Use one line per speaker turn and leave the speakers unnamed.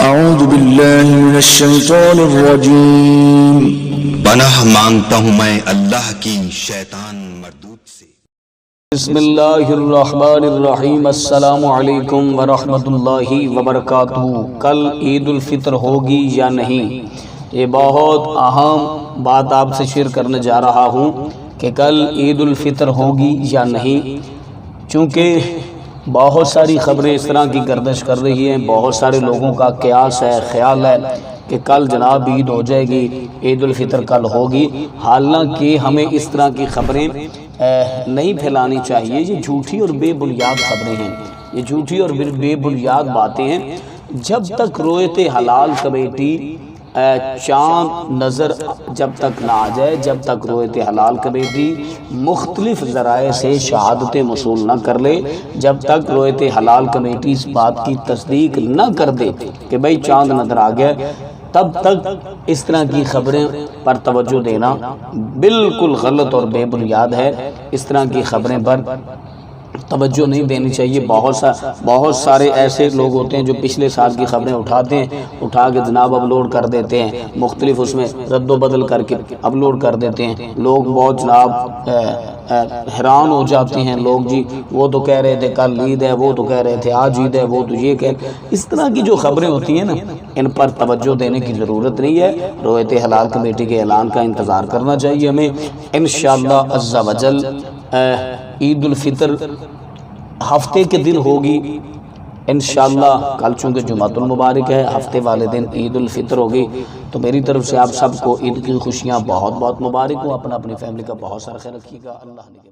اعوذ باللہ من الشیطان الرجیم۔
پناہ مانگتا ہوں میں اللہ کی شیطان مردود سے۔
بسم اللہ الرحمن الرحیم۔ السلام علیکم ورحمۃ اللہ وبرکاتہ۔ کل عید الفطر ہوگی یا نہیں؟ یہ بہت اہم بات آپ سے شیئر کرنے جا رہا ہوں کہ کل عید الفطر ہوگی یا نہیں، چونکہ بہت ساری خبریں اس طرح کی گردش کر رہی ہیں، بہت سارے لوگوں کا قیاس ہے، خیال ہے کہ کل جناب عید ہو جائے گی، عید الفطر کل ہوگی۔ حالانکہ ہمیں اس طرح کی خبریں نہیں پھیلانی چاہیے، یہ جھوٹی اور بے بنیاد خبریں ہیں، یہ جھوٹی اور بے بنیاد باتیں ہیں۔ جب تک رویت حلال کمیٹی چاند نظر جب تک نہ آ جائے، جب تک رویت حلال کمیٹی مختلف ذرائع سے شہادتیں موصول نہ کر لے، جب تک رویت حلال کمیٹی اس بات کی تصدیق نہ کر دے کہ بھئی چاند نظر آ گیا، تب تک اس طرح کی خبریں پر توجہ دینا بالکل غلط اور بے بنیاد ہے۔ اس طرح کی خبریں پر توجہ نہیں دینی چاہیے۔ بہت سارے ایسے لوگ ہوتے ہیں جو پچھلے سال کی خبریں اٹھاتے ہیں، اٹھا کے جناب اپلوڈ کر دیتے ہیں، مختلف اس میں رد و بدل کر کے اپلوڈ کر دیتے ہیں۔ لوگ بہت جناب حیران ہو جاتے ہیں، لوگ جی وہ تو کہہ رہے تھے کل عید ہے، وہ تو کہہ رہے تھے آج عید ہے، وہ تو یہ اس طرح کی جو خبریں ہوتی ہیں نا، ان پر توجہ دینے کی ضرورت نہیں ہے۔ رویت حلال کمیٹی کے اعلان کا انتظار کرنا چاہیے ہمیں۔ انشاءاللہ عز و جل عید الفطر ہفتے کے دن ہوگی انشاءاللہ۔ کل چونکہ جمعۃ المبارک ہے، ہفتے والے دن عید الفطر ہوگی، تو میری طرف سے آپ سب کو عید کی خوشیاں بہت بہت مبارک ہوں۔ اپنا اپنی فیملی کا بہت سارا خیال رکھیے گا۔ اللہ نے